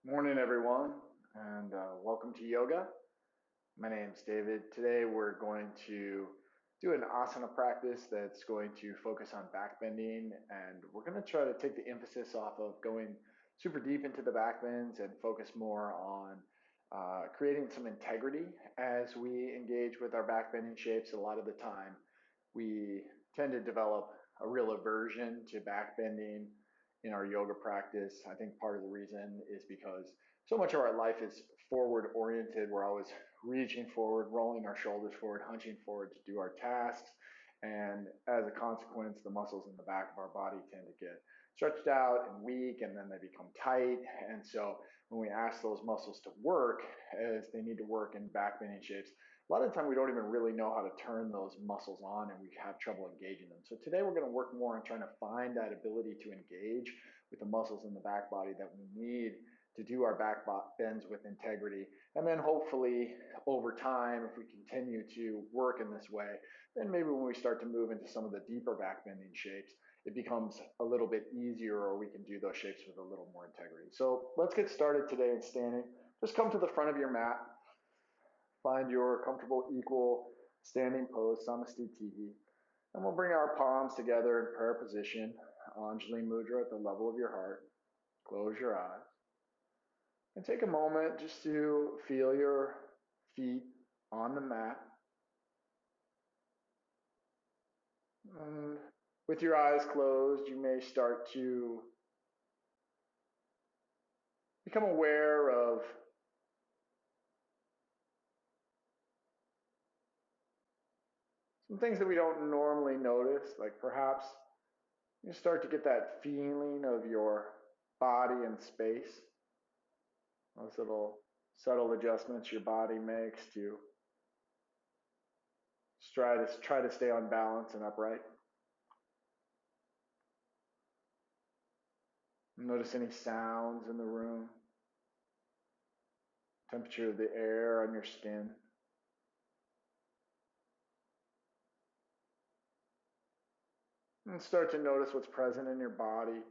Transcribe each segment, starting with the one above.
Morning, everyone, and welcome to yoga. My name's David. Today we're going to do an asana practice that's going to focus on back bending, and we're going to try to take the emphasis off of going super deep into the back bends and focus more on creating some integrity as we engage with our back bending shapes. A lot of the time, we tend to develop a real aversion to back bending in our yoga practice. I think part of the reason is because so much of our life is forward oriented. We're always reaching forward, rolling our shoulders forward, hunching forward to do our tasks. And as a consequence, the muscles in the back of our body tend to get stretched out and weak, and then they become tight. And so when we ask those muscles to work as they need to work in back bending shapes, a lot of the time we don't even really know how to turn those muscles on, and we have trouble engaging them. So today we're going to work more on trying to find that ability to engage with the muscles in the back body that we need to do our back bends with integrity. And then hopefully over time, if we continue to work in this way, then maybe when we start to move into some of the deeper back bending shapes, it becomes a little bit easier, or we can do those shapes with a little more integrity. So let's get started today in standing. Just come to the front of your mat. Find your comfortable equal standing pose, Samastitihi. And we'll bring our palms together in prayer position, Anjali Mudra at the level of your heart. Close your eyes. And take a moment just to feel your feet on the mat. And with your eyes closed, you may start to become aware of some things that we don't normally notice, like perhaps you start to get that feeling of your body and space, those little subtle adjustments your body makes to try to stay on balance and upright. Notice any sounds in the room, temperature of the air on your skin. And start to notice what's present in your body.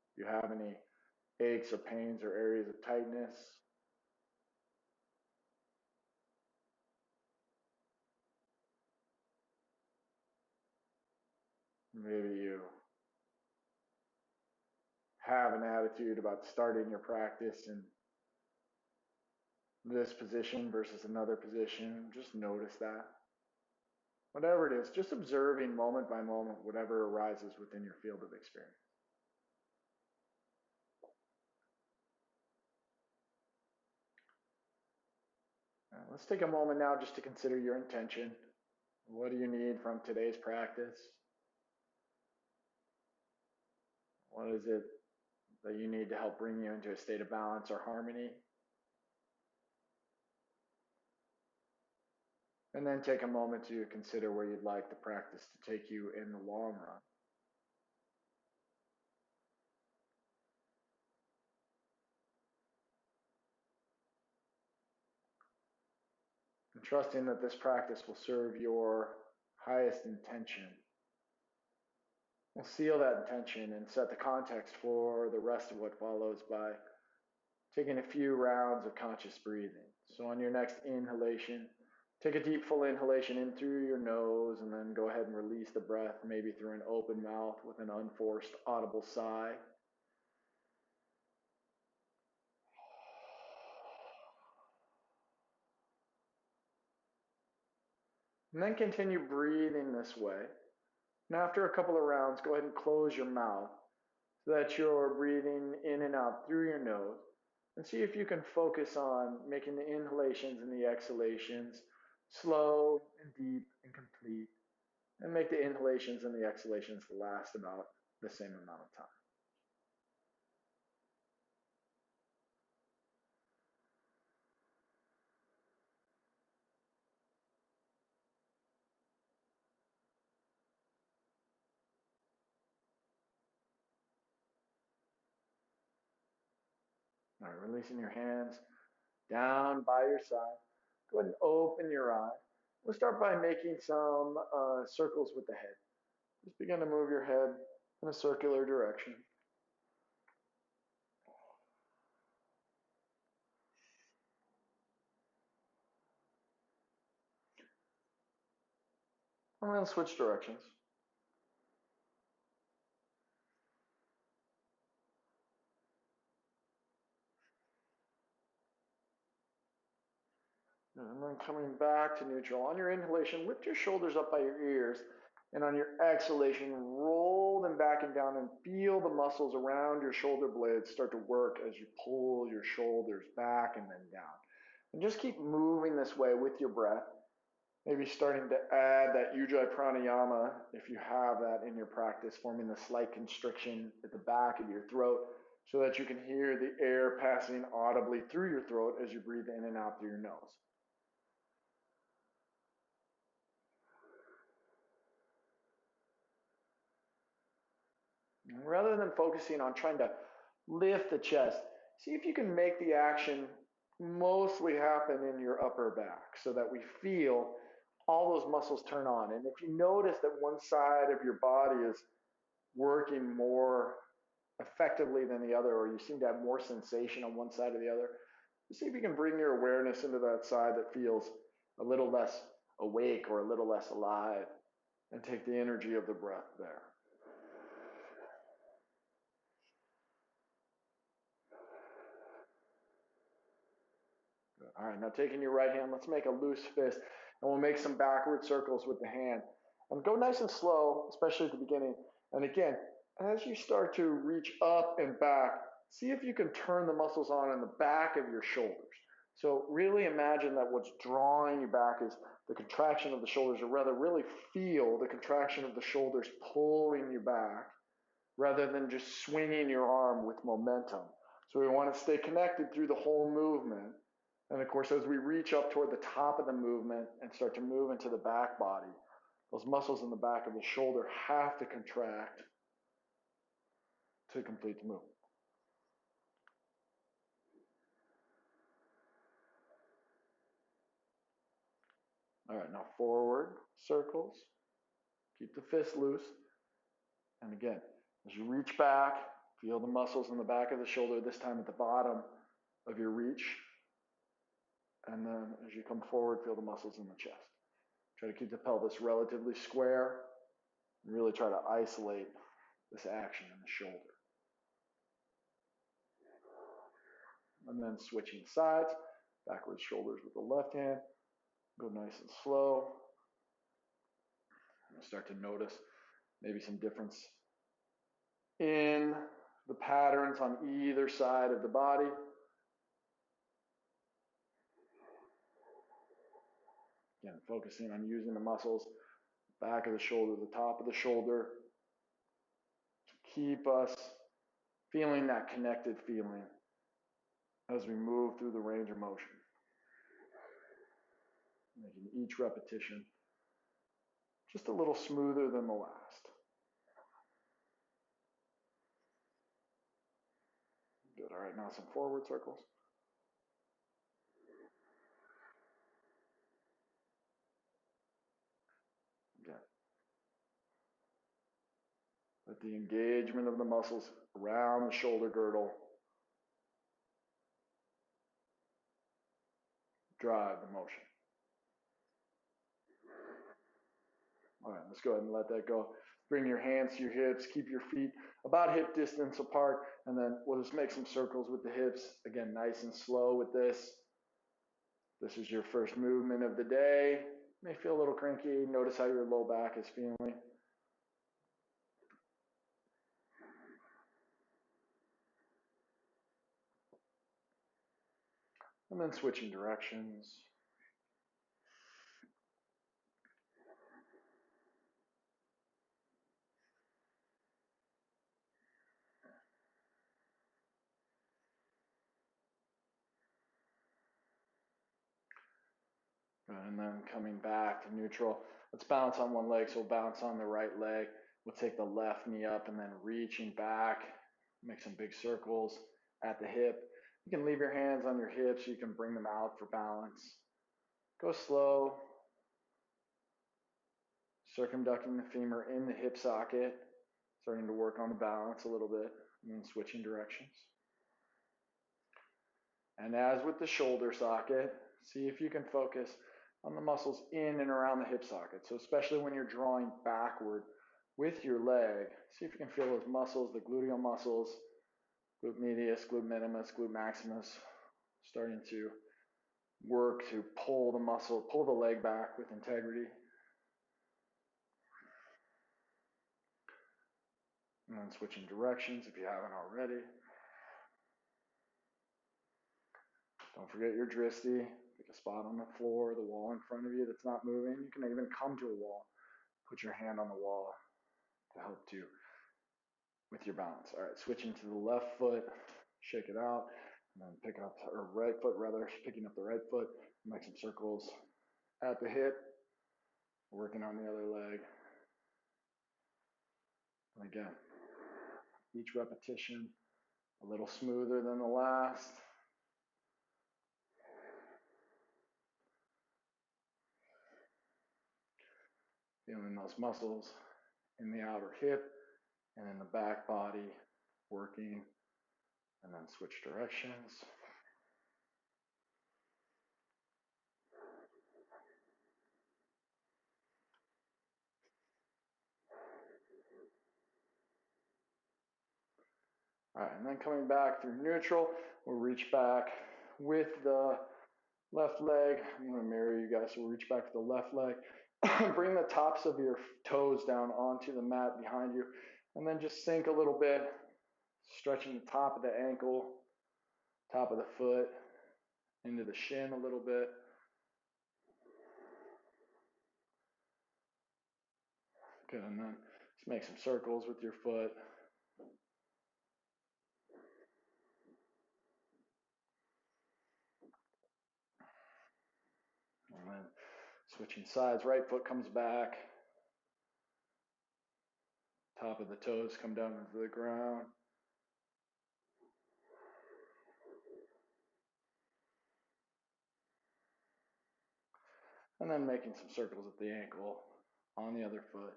If you have any aches or pains or areas of tightness. Maybe you have an attitude about starting your practice in this position versus another position. Just notice that. Whatever it is, just observing moment by moment whatever arises within your field of experience. Let's take a moment now just to consider your intention. What do you need from today's practice? What is it that you need to help bring you into a state of balance or harmony? And then take a moment to consider where you'd like the practice to take you in the long run. And trusting that this practice will serve your highest intention. We'll seal that intention and set the context for the rest of what follows by taking a few rounds of conscious breathing. So on your next inhalation, take a deep full inhalation in through your nose, and then go ahead and release the breath, maybe through an open mouth with an unforced audible sigh. And then continue breathing this way. And after a couple of rounds, go ahead and close your mouth so that you're breathing in and out through your nose. And see if you can focus on making the inhalations and the exhalations slow and deep and complete. And make the inhalations and the exhalations last about the same amount of time. All right, releasing your hands down by your side. Go ahead and open your eye. We'll start by making some circles with the head. Just begin to move your head in a circular direction. And then switch directions. And then coming back to neutral. On your inhalation, lift your shoulders up by your ears. And on your exhalation, roll them back and down and feel the muscles around your shoulder blades start to work as you pull your shoulders back and then down. And just keep moving this way with your breath. Maybe starting to add that ujjayi pranayama, if you have that in your practice, forming the slight constriction at the back of your throat so that you can hear the air passing audibly through your throat as you breathe in and out through your nose. Rather than focusing on trying to lift the chest, see if you can make the action mostly happen in your upper back so that we feel all those muscles turn on. And if you notice that one side of your body is working more effectively than the other, or you seem to have more sensation on one side or the other, see if you can bring your awareness into that side that feels a little less awake or a little less alive, and take the energy of the breath there. Good. All right, now taking your right hand, let's make a loose fist, and we'll make some backward circles with the hand. And go nice and slow, especially at the beginning. And again, as you start to reach up and back, see if you can turn the muscles on in the back of your shoulders. So really imagine that what's drawing you back is the contraction of the shoulders, or rather really feel the contraction of the shoulders pulling you back rather than just swinging your arm with momentum. So we want to stay connected through the whole movement. And of course, as we reach up toward the top of the movement and start to move into the back body, those muscles in the back of the shoulder have to contract to complete the movement. All right, now forward circles. Keep the fist loose. And again, as you reach back, feel the muscles in the back of the shoulder, this time at the bottom of your reach. And then as you come forward, feel the muscles in the chest. Try to keep the pelvis relatively square and really try to isolate this action in the shoulder. And then switching sides, backwards shoulders with the left hand. Go nice and slow. And start to notice maybe some difference in the patterns on either side of the body. Again, focusing on using the muscles, back of the shoulder, the top of the shoulder, to keep us feeling that connected feeling as we move through the range of motion. Making each repetition just a little smoother than the last. Good. All right, now some forward circles. Again. Let the engagement of the muscles around the shoulder girdle drive the motion. All right, let's go ahead and let that go. Bring your hands to your hips, keep your feet about hip distance apart, and then we'll just make some circles with the hips. Again, nice and slow with this. This is your first movement of the day. You may feel a little cranky. Notice how your low back is feeling. And then switching directions. And then coming back to neutral. Let's balance on one leg, so we'll balance on the right leg. We'll take the left knee up and then reaching back. Make some big circles at the hip. You can leave your hands on your hips. You can bring them out for balance. Go slow. Circumducting the femur in the hip socket. Starting to work on the balance a little bit. And then switching directions. And as with the shoulder socket, see if you can focus on the muscles in and around the hip socket. So especially when you're drawing backward with your leg, see if you can feel those muscles, the gluteal muscles, glute medius, glute minimus, glute maximus, starting to work to pull the muscle, pull the leg back with integrity. And then switching directions if you haven't already. Don't forget your dristi. Pick a spot on the floor, the wall in front of you that's not moving. You can even come to a wall. Put your hand on the wall to help you with your balance. All right, switching to the left foot, shake it out, and then pick up, or right foot rather, picking up the right foot, make some circles at the hip, working on the other leg. And again, each repetition a little smoother than the last. Feeling those muscles in the outer hip and in the back body working, and then switch directions. All right, and then coming back through neutral, we'll reach back with the left leg. I'm going to mirror you guys, so we'll reach back to the left leg. Bring the tops of your toes down onto the mat behind you, and then just sink a little bit, stretching the top of the ankle, top of the foot, into the shin a little bit. Good, and then just make some circles with your foot. And then switching sides, right foot comes back. Top of the toes come down into the ground. And then making some circles at the ankle on the other foot.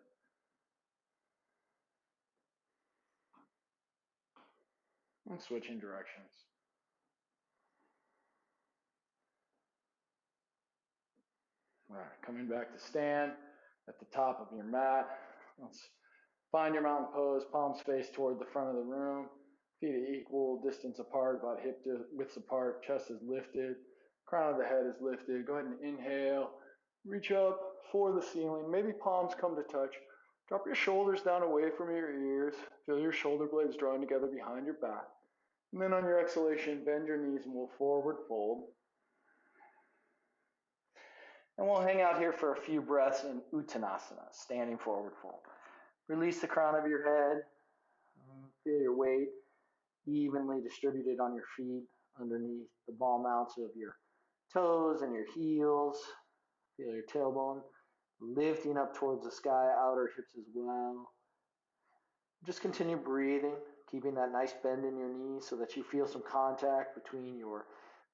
And switching directions. All right, coming back to stand at the top of your mat. Let's find your mountain pose, palms face toward the front of the room, feet at equal distance apart, about hip widths apart, chest is lifted, crown of the head is lifted. Go ahead and inhale, reach up for the ceiling, maybe palms come to touch. Drop your shoulders down away from your ears, feel your shoulder blades drawing together behind your back. And then on your exhalation, bend your knees and we'll forward fold. And we'll hang out here for a few breaths in Uttanasana, standing forward fold. Release the crown of your head. Feel your weight evenly distributed on your feet underneath the ball mounts of your toes and your heels. Feel your tailbone lifting up towards the sky, outer hips as well. Just continue breathing, keeping that nice bend in your knees so that you feel some contact between your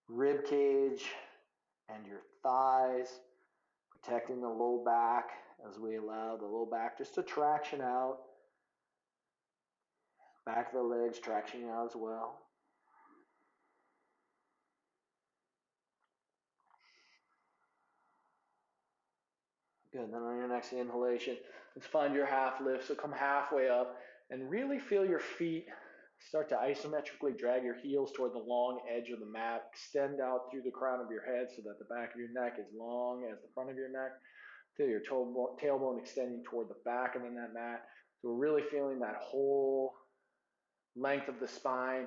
rib cage and your thighs, protecting the low back as we allow the low back just to traction out. Back of the legs traction out as well. Good, then on your next inhalation, let's find your half lift. So come halfway up and really feel your feet start to isometrically drag your heels toward the long edge of the mat. Extend out through the crown of your head so that the back of your neck is long as the front of your neck. Feel your tailbone extending toward the back of the mat. So we're really feeling that whole length of the spine,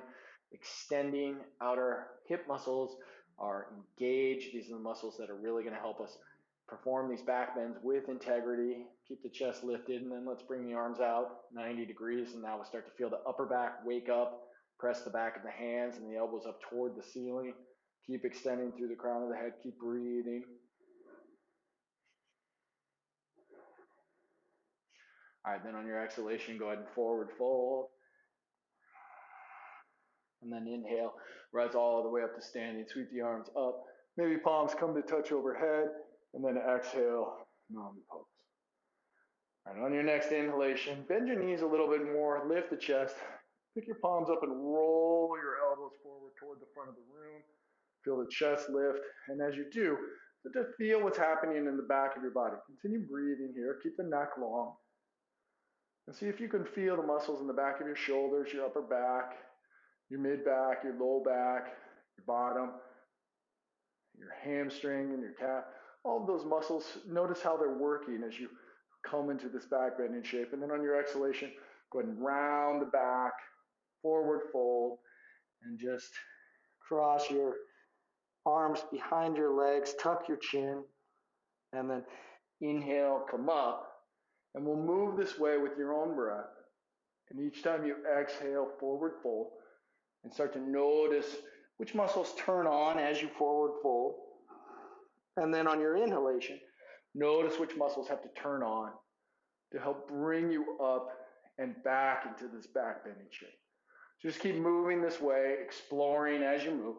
extending. Outer hip muscles are engaged. These are the muscles that are really going to help us perform these back bends with integrity. Keep the chest lifted, and then let's bring the arms out 90 degrees, and now we'll start to feel the upper back wake up. Press the back of the hands and the elbows up toward the ceiling. Keep extending through the crown of the head. Keep breathing. All right, then on your exhalation, go ahead and forward fold. And then inhale, rise all the way up to standing. Sweep the arms up. Maybe palms come to touch overhead. And then exhale, mountain pose. All right, on your next inhalation, bend your knees a little bit more. Lift the chest. Pick your palms up and roll your elbows forward toward the front of the room. Feel the chest lift. And as you do, but to feel what's happening in the back of your body. Continue breathing here. Keep the neck long. And see if you can feel the muscles in the back of your shoulders, your upper back, your mid back, your low back, your bottom, your hamstring and your calf. All of those muscles, notice how they're working as you come into this back bending shape. And then on your exhalation, go ahead and round the back, forward fold, and just cross your arms behind your legs, tuck your chin, and then inhale, come up. And we'll move this way with your own breath. And each time you exhale, forward fold, and start to notice which muscles turn on as you forward fold. And then on your inhalation, notice which muscles have to turn on to help bring you up and back into this back bending shape. So just keep moving this way, exploring as you move.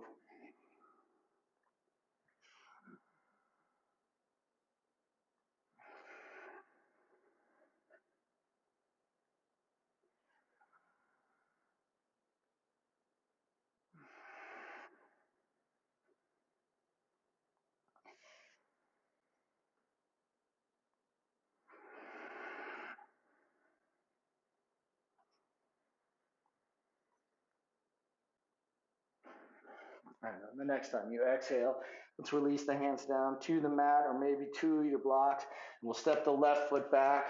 All right, the next time you exhale, let's release the hands down to the mat or maybe to your blocks. And we'll step the left foot back,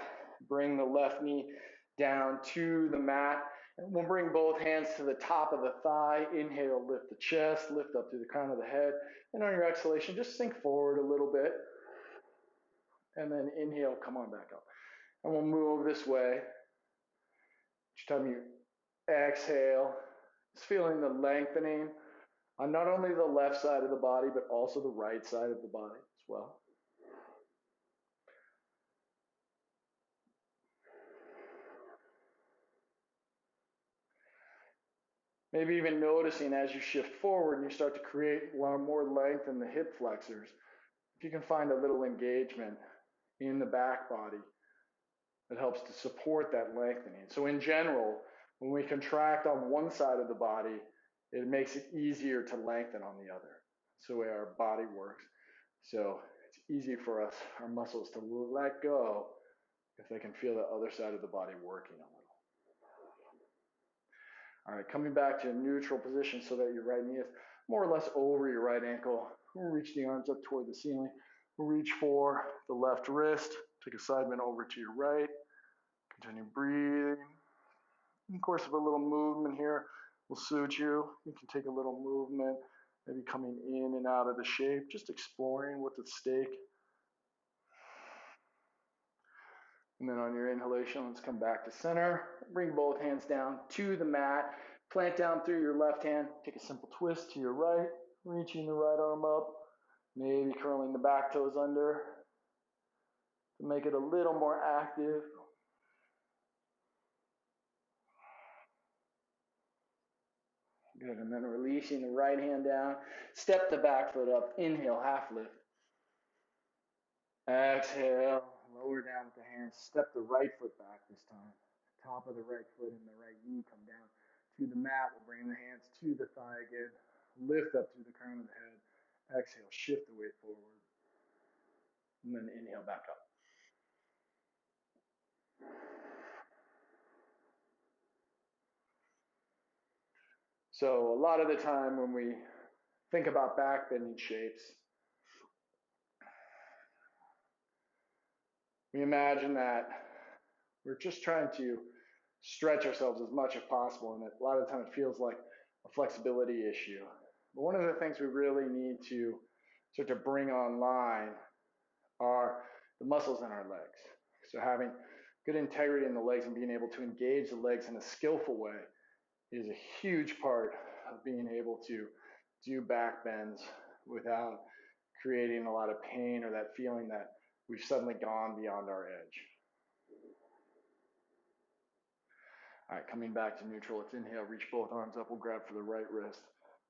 bring the left knee down to the mat. And we'll bring both hands to the top of the thigh. Inhale, lift the chest, lift up to the crown of the head. And on your exhalation, just sink forward a little bit. And then inhale, come on back up. And we'll move this way. Each time you exhale, just feeling the lengthening on not only the left side of the body, but also the right side of the body as well. Maybe even noticing as you shift forward and you start to create more length in the hip flexors, if you can find a little engagement in the back body that helps to support that lengthening. So in general, when we contract on one side of the body, it makes it easier to lengthen on the other. That's the way our body works. So it's easy for us, our muscles, to let go if they can feel the other side of the body working a little. All right, coming back to a neutral position so that your right knee is more or less over your right ankle. We'll reach the arms up toward the ceiling. We'll reach for the left wrist. Take a side bend over to your right. Continue breathing. In the course of a little movement here will suit you. You can take a little movement, maybe coming in and out of the shape, just exploring what's at stake. And then on your inhalation, let's come back to center. Bring both hands down to the mat. Plant down through your left hand. Take a simple twist to your right, reaching the right arm up. Maybe curling the back toes under to make it a little more active. Good, and then releasing the right hand down. Step the back foot up. Inhale, half lift. Exhale, lower down with the hands. Step the right foot back this time. Top of the right foot and the right knee come down to the mat. We'll bring the hands to the thigh again. Lift up through the crown of the head. Exhale, shift the weight forward. And then inhale back up. So a lot of the time when we think about back bending shapes, we imagine that we're just trying to stretch ourselves as much as possible, and a lot of the time it feels like a flexibility issue. But one of the things we really need to start to bring online are the muscles in our legs. So having good integrity in the legs and being able to engage the legs in a skillful way is a huge part of being able to do back bends without creating a lot of pain or that feeling that we've suddenly gone beyond our edge. All right, coming back to neutral, let's inhale, reach both arms up, we'll grab for the right wrist.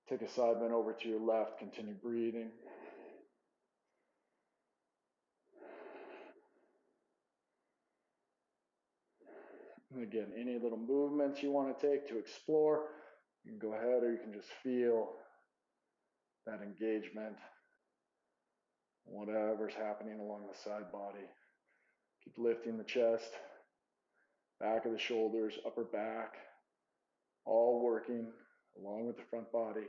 Take a side bend over to your left, continue breathing. And again, any little movements you want to take to explore, you can go ahead or you can just feel that engagement whatever's happening along the side body. Keep lifting the chest, back of the shoulders, upper back, all working along with the front body.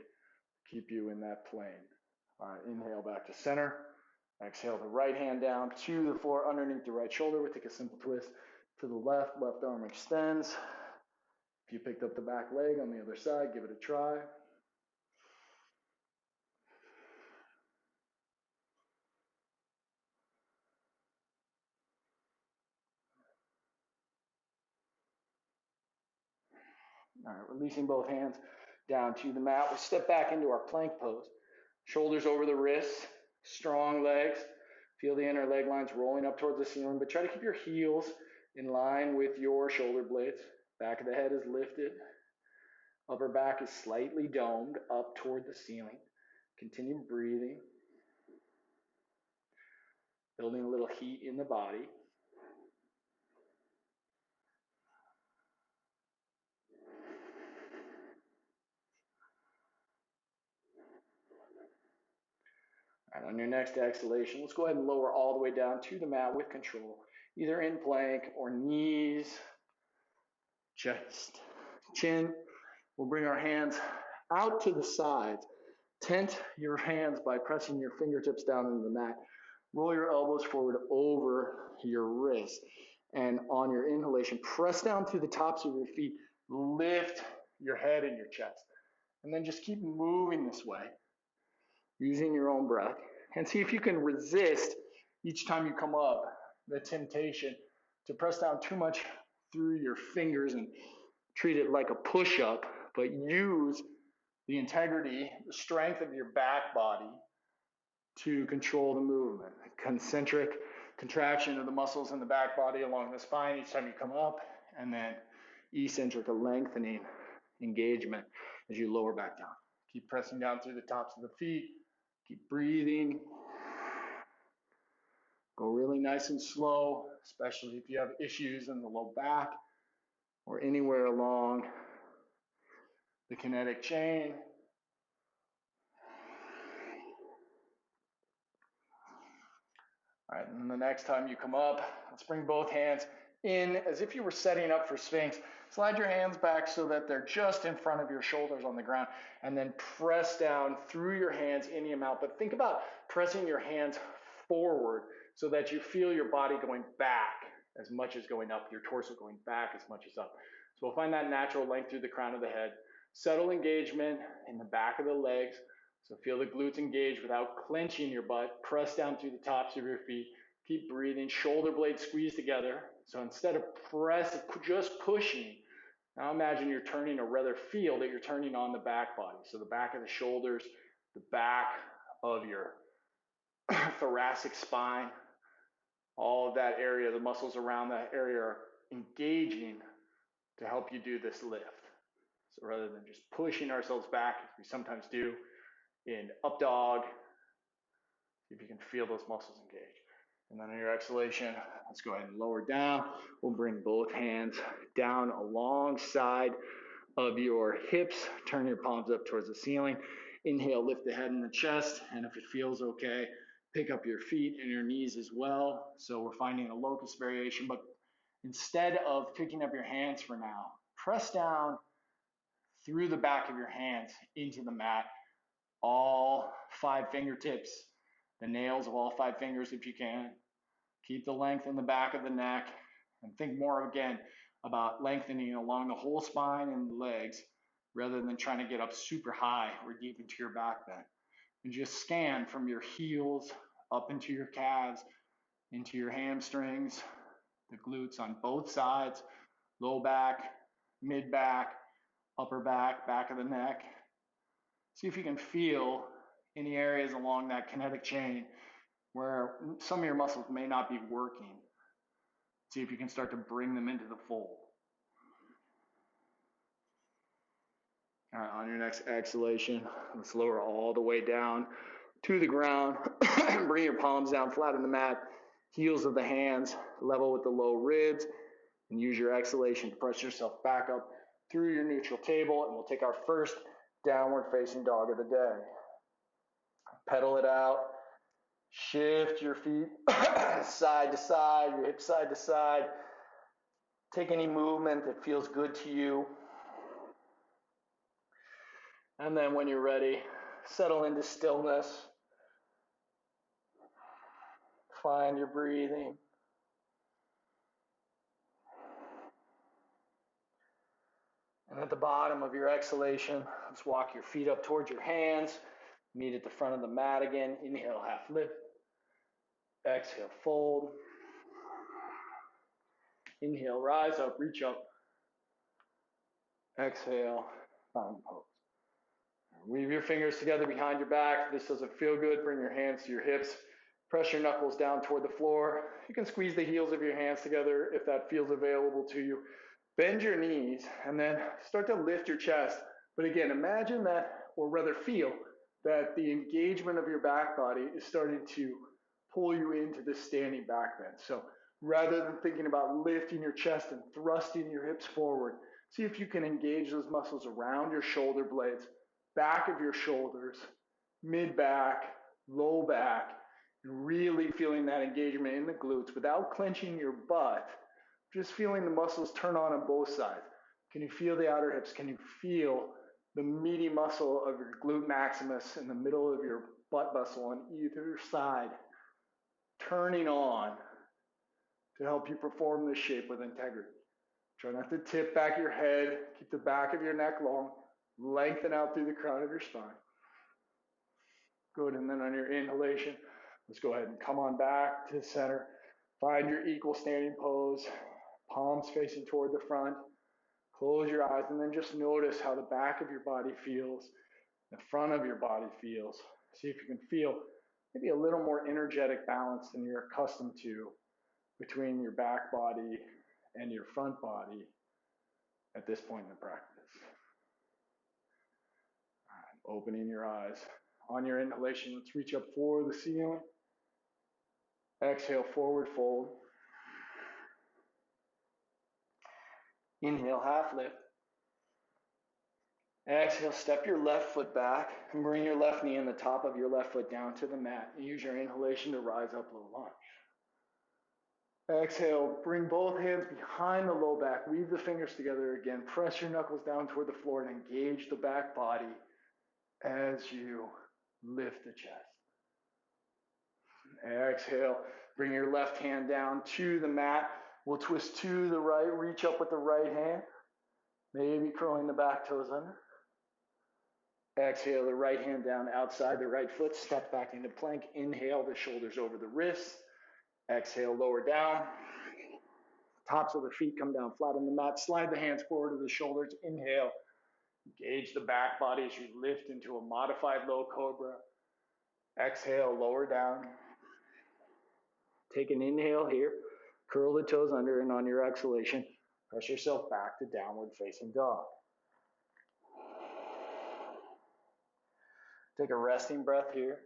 Keep you in that plane. All right, inhale back to center. Exhale the right hand down to the floor underneath the right shoulder. We'll take a simple twist to the left. Left arm extends. If you picked up the back leg on the other side, give it a try. All right, releasing both hands down to the mat. We step back into our plank pose. Shoulders over the wrists, strong legs. Feel the inner leg lines rolling up towards the ceiling, but try to keep your heels in line with your shoulder blades. Back of the head is lifted. Upper back is slightly domed up toward the ceiling. Continue breathing. Building a little heat in the body. All right, on your next exhalation, let's go ahead and lower all the way down to the mat with control, either in plank or knees, chest, chin. We'll bring our hands out to the sides. Tent your hands by pressing your fingertips down into the mat. Roll your elbows forward over your wrists. And on your inhalation, press down through the tops of your feet. Lift your head and your chest. And then just keep moving this way, using your own breath. And see if you can resist each time you come up the temptation to press down too much through your fingers and treat it like a push-up, but use the integrity, the strength of your back body to control the movement. Concentric contraction of the muscles in the back body along the spine each time you come up, and then eccentric, a lengthening engagement as you lower back down. Keep pressing down through the tops of the feet. Keep breathing. Go really nice and slow, especially if you have issues in the low back or anywhere along the kinetic chain. All right, and the next time you come up, let's bring both hands in as if you were setting up for Sphinx. Slide your hands back so that they're just in front of your shoulders on the ground, and then press down through your hands any amount. But think about pressing your hands forward so that you feel your body going back as much as going up, your torso going back as much as up. So we'll find that natural length through the crown of the head. Subtle engagement in the back of the legs. So feel the glutes engage without clenching your butt. Press down through the tops of your feet. Keep breathing. Shoulder blades squeeze together. So instead of just pushing, now imagine you're turning, or rather feel that you're turning on the back body. So the back of the shoulders, the back of your thoracic spine, all of that area, the muscles around that area are engaging to help you do this lift. So rather than just pushing ourselves back, as we sometimes do in up dog, see if you can feel those muscles engage. And then on your exhalation, let's go ahead and lower down. We'll bring both hands down alongside of your hips. Turn your palms up towards the ceiling. Inhale, lift the head and the chest. And if it feels okay, pick up your feet and your knees as well. So we're finding a locust variation, but instead of picking up your hands for now, press down through the back of your hands into the mat. All 5 fingertips, the nails of all 5 fingers if you can. Keep the length in the back of the neck, and think more again about lengthening along the whole spine and the legs rather than trying to get up super high or deep into your back bend. And just scan from your heels up into your calves, into your hamstrings, the glutes on both sides, low back, mid back, upper back, back of the neck. See if you can feel any areas along that kinetic chain where some of your muscles may not be working. See if you can start to bring them into the fold. All right, on your next exhalation, let's lower all the way down to the ground. Bring your palms down flat on the mat, heels of the hands level with the low ribs, and use your exhalation to press yourself back up through your neutral table, and we'll take our first downward facing dog of the day. Pedal it out. Shift your feet side to side, your hips side to side. Take any movement that feels good to you. And then when you're ready, settle into stillness. Find your breathing. And at the bottom of your exhalation, let's walk your feet up towards your hands. Meet at the front of the mat again. Inhale, half lift. Exhale, fold. Inhale, rise up, reach up. Exhale, fountain pose. Weave your fingers together behind your back. If this doesn't feel good, bring your hands to your hips. Press your knuckles down toward the floor. You can squeeze the heels of your hands together if that feels available to you. Bend your knees and then start to lift your chest. But again, imagine that, or rather feel that the engagement of your back body is starting to pull you into this standing back bend. So rather than thinking about lifting your chest and thrusting your hips forward, see if you can engage those muscles around your shoulder blades, back of your shoulders, mid-back, low back, and really feeling that engagement in the glutes without clenching your butt, just feeling the muscles turn on both sides. Can you feel the outer hips? Can you feel the meaty muscle of your glute maximus in the middle of your butt muscle on either side turning on to help you perform this shape with integrity? Try not to tip back your head. Keep the back of your neck long. Lengthen out through the crown of your spine. Good, and then on your inhalation, let's go ahead and come on back to the center. Find your equal standing pose. Palms facing toward the front. Close your eyes and then just notice how the back of your body feels, the front of your body feels. See if you can feel maybe a little more energetic balance than you're accustomed to between your back body and your front body at this point in the practice. All right, opening your eyes. On your inhalation, let's reach up for the ceiling. Exhale, forward fold. Inhale, half lift. Exhale, step your left foot back and bring your left knee and the top of your left foot down to the mat. Use your inhalation to rise up low lunge. Exhale, bring both hands behind the low back. Weave the fingers together again. Press your knuckles down toward the floor and engage the back body as you lift the chest. Exhale, bring your left hand down to the mat. We'll twist to the right, reach up with the right hand. Maybe curling the back toes under. Exhale, the right hand down outside the right foot. Step back into plank. Inhale, the shoulders over the wrists. Exhale, lower down. Tops of the feet come down flat on the mat. Slide the hands forward to the shoulders. Inhale. Engage the back body as you lift into a modified low cobra. Exhale, lower down. Take an inhale here. Curl the toes under, and on your exhalation, press yourself back to downward facing dog. Take a resting breath here.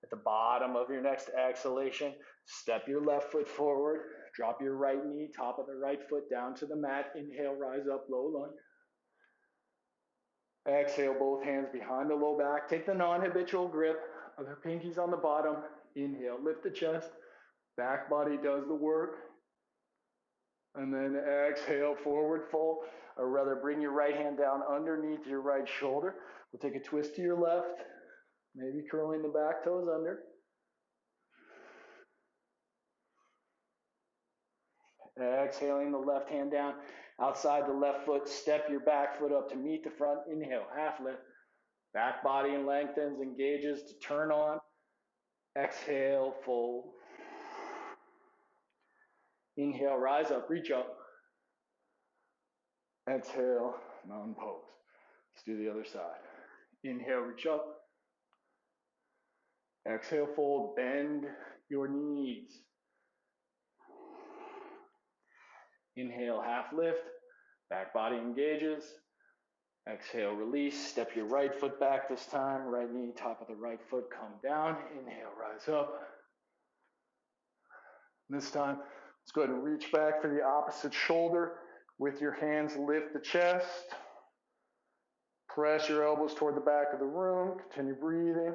At the bottom of your next exhalation, step your left foot forward. Drop your right knee, top of the right foot down to the mat. Inhale, rise up, low lunge. Exhale, both hands behind the low back. Take the non-habitual grip of the pinkies on the bottom. Inhale, lift the chest. Back body does the work. And then exhale, forward fold. Or rather, bring your right hand down underneath your right shoulder. We'll take a twist to your left. Maybe curling the back toes under. Exhaling the left hand down outside the left foot. Step your back foot up to meet the front. Inhale, half lift. Back body lengthens, engages to turn on. Exhale, fold. Inhale, rise up, reach up. Exhale, mountain pose. Let's do the other side. Inhale, reach up. Exhale, fold, bend your knees. Inhale, half lift. Back body engages. Exhale, release. Step your right foot back this time. Right knee, top of the right foot, come down. Inhale, rise up. This time, let's go ahead and reach back for the opposite shoulder. With your hands, lift the chest. Press your elbows toward the back of the room. Continue breathing.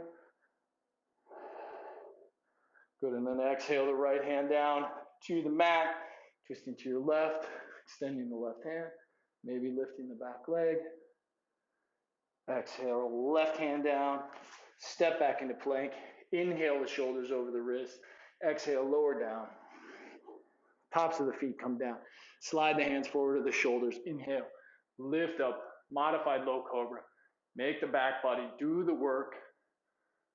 Good, and then exhale the right hand down to the mat, twisting to your left, extending the left hand, maybe lifting the back leg. Exhale, left hand down, step back into plank. Inhale the shoulders over the wrist. Exhale, lower down. Tops of the feet come down. Slide the hands forward to the shoulders. Inhale, lift up, modified low cobra. Make the back body do the work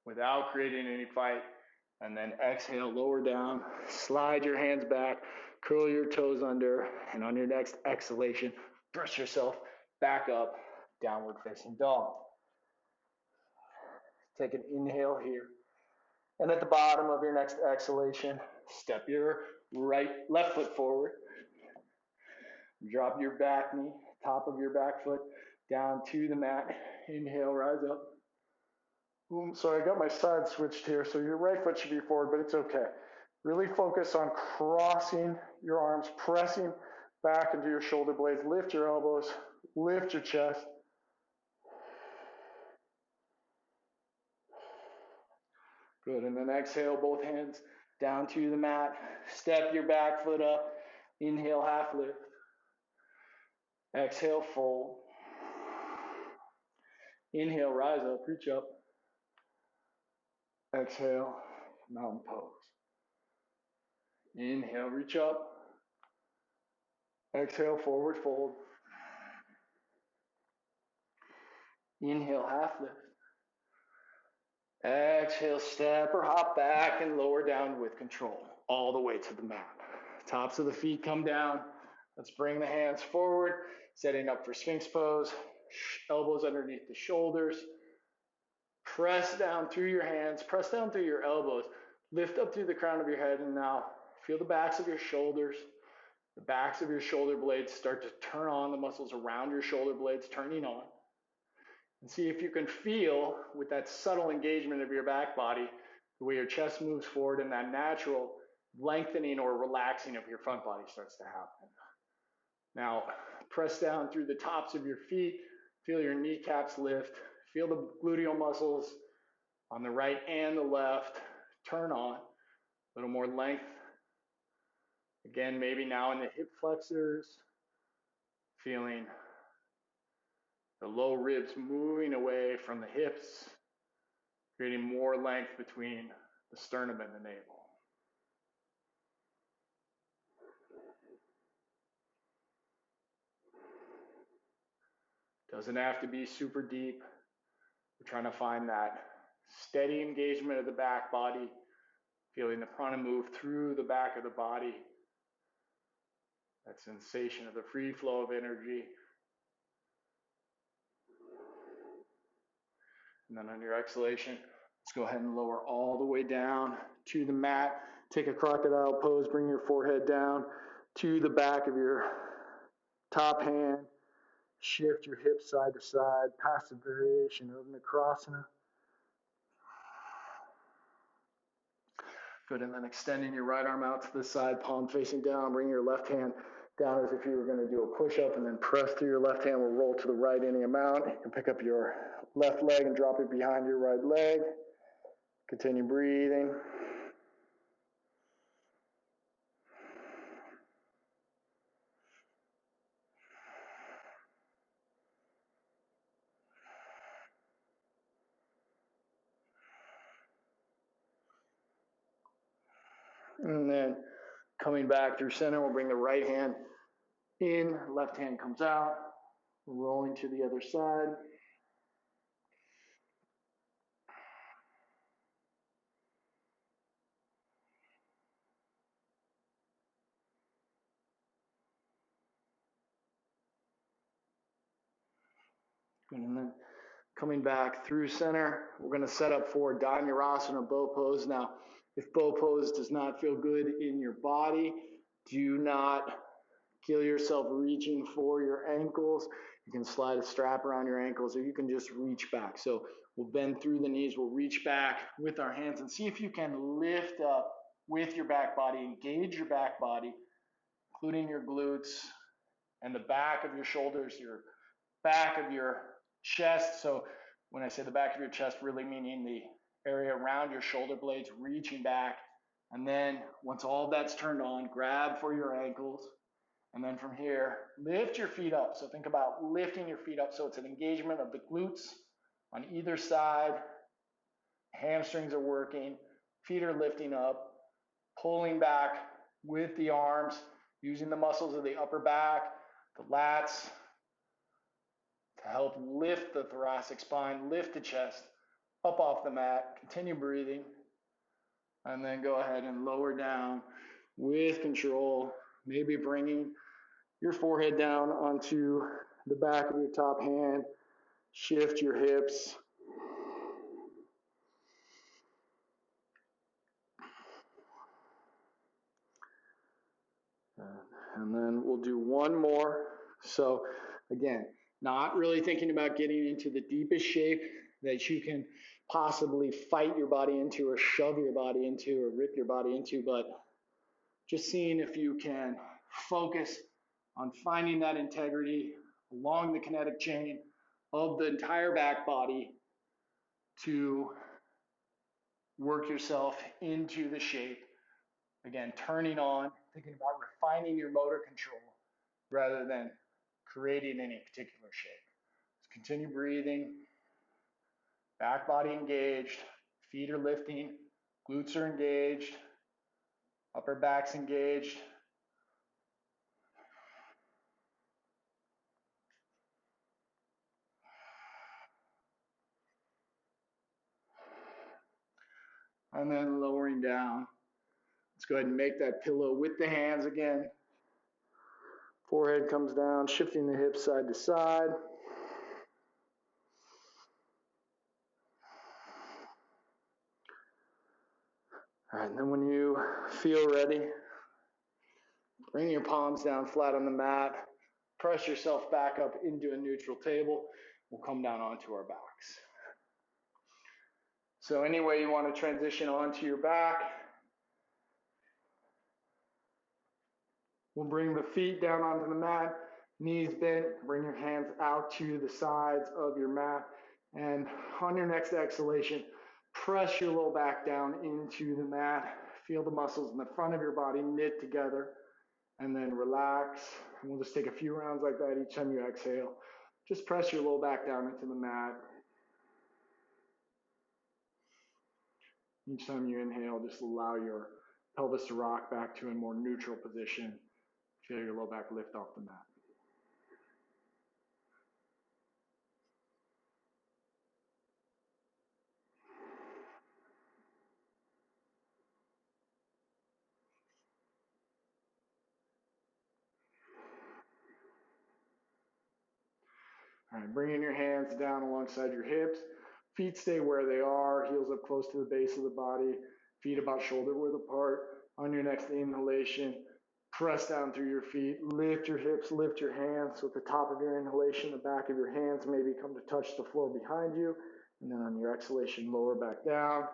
without creating any fight. And then exhale, lower down, slide your hands back, curl your toes under, and on your next exhalation, press yourself back up, downward facing dog. Take an inhale here. And at the bottom of your next exhalation, step your left foot forward. Drop your back knee, top of your back foot, down to the mat. Inhale, rise up. Sorry, I got my side switched here, so your right foot should be forward, but it's okay. Really focus on crossing your arms, pressing back into your shoulder blades. Lift your elbows, lift your chest. Good, and then exhale, both hands down to the mat. Step your back foot up. Inhale, half lift. Exhale, fold. Inhale, rise up, reach up. Exhale, mountain pose. Inhale, reach up. Exhale, forward fold. Inhale, half lift. Exhale, step or hop back and lower down with control, all the way to the mat. Tops of the feet come down. Let's bring the hands forward, setting up for Sphinx Pose. Elbows underneath the shoulders. Press down through your hands, press down through your elbows. Lift up through the crown of your head, and now feel the backs of your shoulders. The backs of your shoulder blades start to turn on, the muscles around your shoulder blades turning on. And see if you can feel, with that subtle engagement of your back body, the way your chest moves forward and that natural lengthening or relaxing of your front body starts to happen. Now, press down through the tops of your feet. Feel your kneecaps lift. Feel the gluteal muscles on the right and the left turn on. A little more length. Again, maybe now in the hip flexors. Feeling the low ribs moving away from the hips, creating more length between the sternum and the navel. Doesn't have to be super deep. We're trying to find that steady engagement of the back body, feeling the prana move through the back of the body, that sensation of the free flow of energy. And then on your exhalation, let's go ahead and lower all the way down to the mat. Take a crocodile pose, bring your forehead down to the back of your top hand. Shift your hips side to side, passive variation of Uttanasana. Good, and then extending your right arm out to the side, palm facing down. Bring your left hand down as if you were going to do a push-up, and then press through your left hand. We'll roll to the right any amount. You can pick up your left leg and drop it behind your right leg. Continue breathing. And then coming back through center, we'll bring the right hand in, left hand comes out, rolling to the other side. And then coming back through center, we're going to set up for Dhanurasana bow pose. Now, if bow pose does not feel good in your body, do not kill yourself reaching for your ankles. You can slide a strap around your ankles, or you can just reach back. So we'll bend through the knees, we'll reach back with our hands, and see if you can lift up with your back body, engage your back body, including your glutes and the back of your shoulders, your back of your chest. So when I say the back of your chest, really meaning the area around your shoulder blades, reaching back And then once all of that's turned on, grab for your ankles. And then from here, lift your feet up. So think about lifting your feet up so it's an engagement of the glutes on either side. Hamstrings are working, feet are lifting up, pulling back with the arms, using the muscles of the upper back, the lats to help lift the thoracic spine, lift the chest up off the mat. Continue breathing. And then go ahead and lower down with control, maybe bringing your forehead down onto the back of your top hand. Shift your hips. And then we'll do one more. So again, not really thinking about getting into the deepest shape that you can possibly fight your body into or shove your body into or rip your body into, but just seeing if you can focus on finding that integrity along the kinetic chain of the entire back body to work yourself into the shape. Again, turning on, thinking about refining your motor control rather than creating any particular shape. Just continue breathing, back body engaged, feet are lifting, glutes are engaged, upper back's engaged. And then lowering down. Let's go ahead and make that pillow with the hands again. Forehead comes down, shifting the hips side to side. All right, and then when you feel ready, bring your palms down flat on the mat. Press yourself back up into a neutral table. We'll come down onto our backs. So any way you want to transition onto your back, we'll bring the feet down onto the mat, knees bent, bring your hands out to the sides of your mat. And on your next exhalation, press your low back down into the mat. Feel the muscles in the front of your body knit together. And then relax. And we'll just take a few rounds like that each time you exhale. Just press your low back down into the mat. Each time you inhale, just allow your pelvis to rock back to a more neutral position. Feel your low back lift off the mat. All right, bringing your hands down alongside your hips. Feet stay where they are, heels up close to the base of the body, feet about shoulder width apart. On your next inhalation, press down through your feet, lift your hips, lift your hands. So at the top of your inhalation, the back of your hands maybe come to touch the floor behind you. And then on your exhalation, lower back down.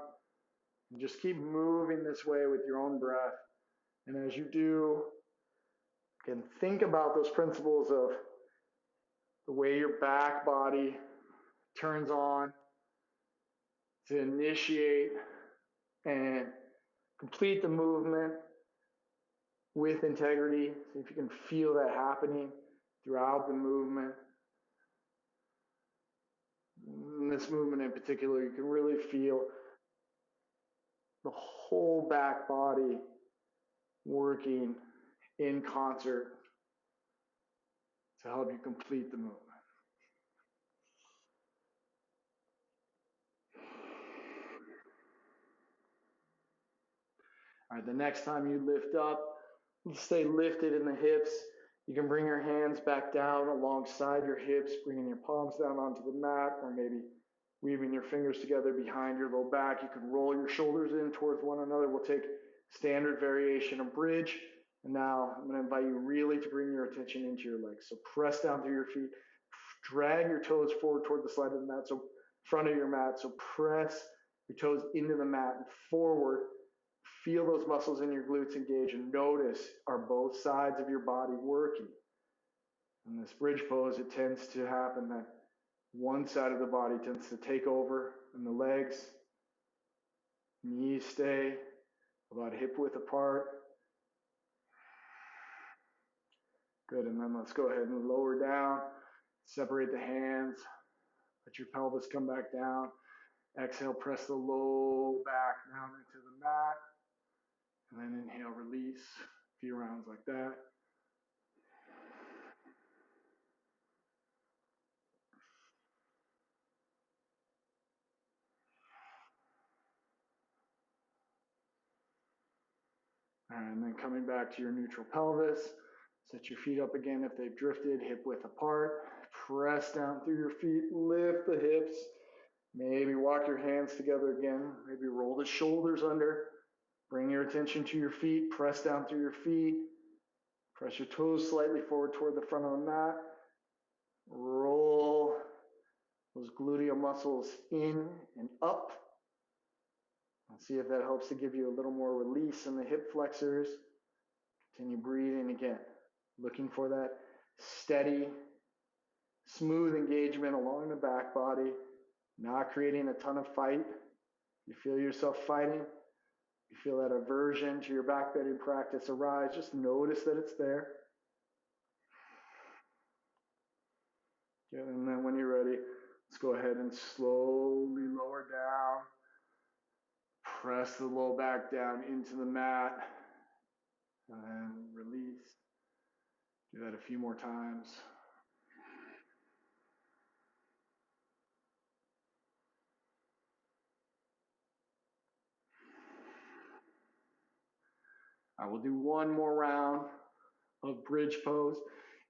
And just keep moving this way with your own breath. And as you do, you can think about those principles of the way your back body turns on to initiate and complete the movement with integrity. See if you can feel that happening throughout the movement. In this movement in particular, you can really feel the whole back body working in concert to help you complete the movement. All right, the next time you lift up, stay lifted in the hips. You can bring your hands back down alongside your hips, bringing your palms down onto the mat, or maybe weaving your fingers together behind your low back. You can roll your shoulders in towards one another. We'll take standard variation of bridge. And now I'm going to invite you really to bring your attention into your legs. So press down through your feet. Drag your toes forward toward the side of the mat, so front of your mat. So press your toes into the mat and forward. Feel those muscles in your glutes engage and notice, are both sides of your body working? In this bridge pose, it tends to happen that one side of the body tends to take over and the legs, knees stay, about hip width apart. Good, and then let's go ahead and lower down. Separate the hands. Let your pelvis come back down. Exhale, press the low back down into the mat. And then inhale, release. A few rounds like that. All right, and then coming back to your neutral pelvis. Set your feet up again if they've drifted, hip width apart. Press down through your feet, lift the hips. Maybe walk your hands together again. Maybe roll the shoulders under. Bring your attention to your feet. Press down through your feet. Press your toes slightly forward toward the front of the mat. Roll those gluteal muscles in and up. And see if that helps to give you a little more release in the hip flexors. Continue breathing again. Looking for that steady, smooth engagement along the back body. Not creating a ton of fight. You feel yourself fighting. You feel that aversion to your backbending practice arise. Just notice that it's there. And then when you're ready, let's go ahead and slowly lower down. Press the low back down into the mat. And then release. Do that a few more times. I will do one more round of bridge pose,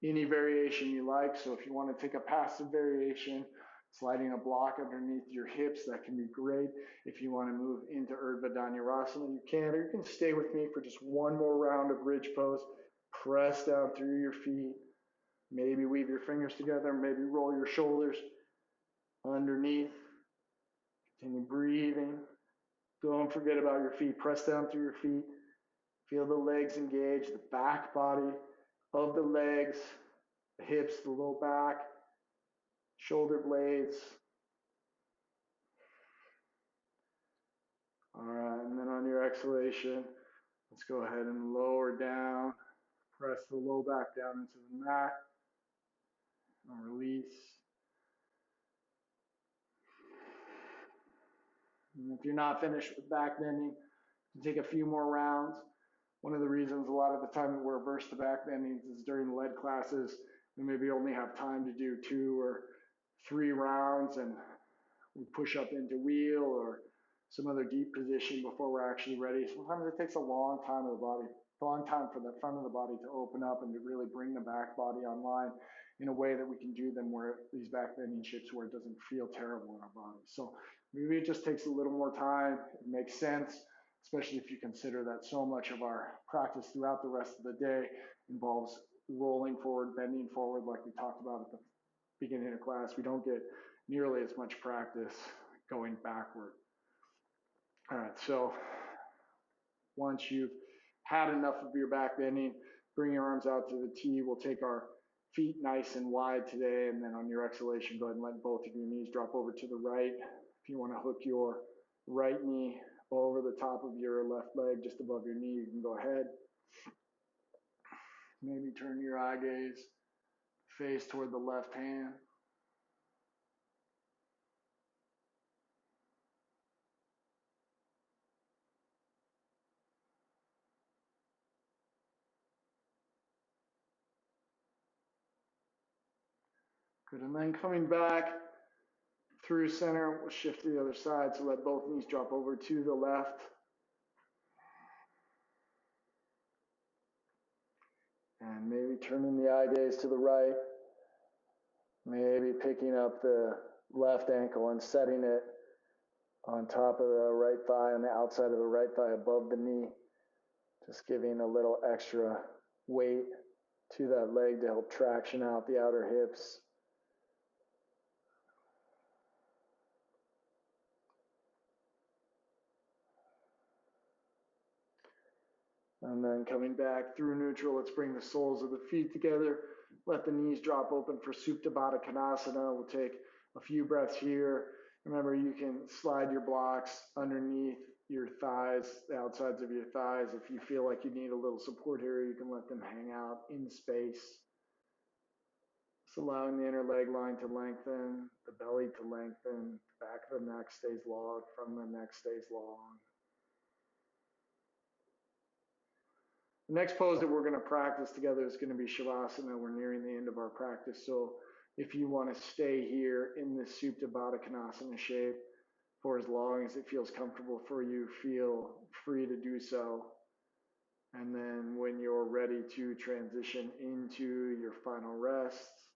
any variation you like. So if you want to take a passive variation, sliding a block underneath your hips, that can be great. If you want to move into Urdhva Dhanurasana, you can, or you can stay with me for just one more round of bridge pose. Press down through your feet. Maybe weave your fingers together, maybe roll your shoulders underneath. Continue breathing. Don't forget about your feet. Press down through your feet. Feel the legs engage, the back body of the legs, the hips, the low back, shoulder blades. All right, and then on your exhalation, let's go ahead and lower down. Press the low back down into the mat. And release. And if you're not finished with back bending, you can take a few more rounds. One of the reasons a lot of the time that we're averse to back bendings is during the lead classes, we maybe only have time to do 2 or 3 rounds and we push up into wheel or some other deep position before we're actually ready. Sometimes it takes a long time for the front of the body to open up and to really bring the back body online in a way that we can do them where these back bending shapes where it doesn't feel terrible in our body. So maybe it just takes a little more time. It makes sense, especially if you consider that so much of our practice throughout the rest of the day involves rolling forward, bending forward, like we talked about at the beginning of class. We don't get nearly as much practice going backward. All right, so once you've had enough of your back bending, bring your arms out to the T. We'll take our feet nice and wide today, and then on your exhalation, go ahead and let both of your knees drop over to the right. If you want to hook your right knee over the top of your left leg, just above your knee, you can go ahead. Maybe turn your eye gaze, face toward the left hand. Good, and then coming back through center, we'll shift to the other side, so let both knees drop over to the left. And maybe turning the eye gaze to the right. Maybe picking up the left ankle and setting it on top of the right thigh, on the outside of the right thigh above the knee. Just giving a little extra weight to that leg to help traction out the outer hips. And then coming back through neutral, let's bring the soles of the feet together. Let the knees drop open for Supta Baddha Konasana. We'll take a few breaths here Remember, you can slide your blocks underneath your thighs, the outsides of your thighs. If you feel like you need a little support here, you can let them hang out in space. Just allowing the inner leg line to lengthen, the belly to lengthen, the back of the neck stays long, front of the neck stays long. The next pose that we're going to practice together is going to be Shavasana. We're nearing the end of our practice, so if you want to stay here in this Supta Baddha Konasana shape for as long as it feels comfortable for you, feel free to do so. And then when you're ready to transition into your final rests,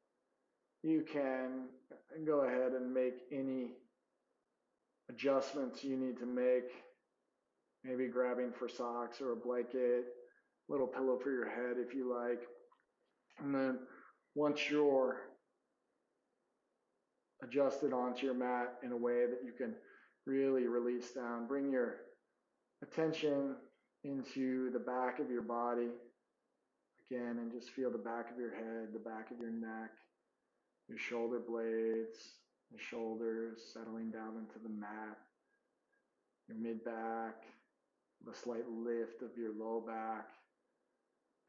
you can go ahead and make any adjustments you need to make, maybe grabbing for socks or a blanket, little pillow for your head if you like. And then once you're adjusted onto your mat in a way that you can really release down, bring your attention into the back of your body again, and just feel the back of your head, the back of your neck, your shoulder blades, the shoulders settling down into the mat, your mid back, the slight lift of your low back.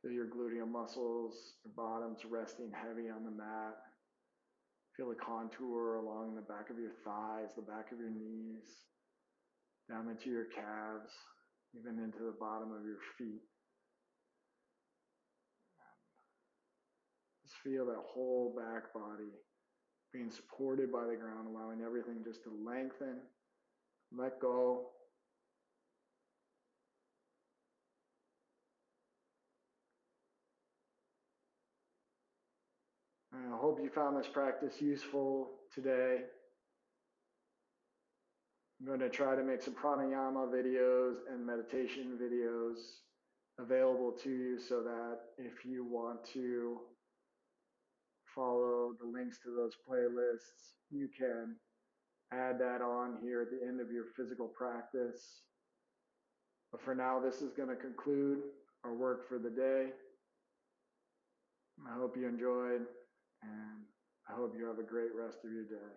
Feel your gluteal muscles, your bottoms resting heavy on the mat. Feel the contour along the back of your thighs, the back of your knees, down into your calves, even into the bottom of your feet. Just feel that whole back body being supported by the ground, allowing everything just to lengthen, let go. I hope you found this practice useful today. I'm going to try to make some pranayama videos and meditation videos available to you so that if you want to follow the links to those playlists, you can add that on here at the end of your physical practice. But for now, this is going to conclude our work for the day. I hope you enjoyed, and I hope you have a great rest of your day.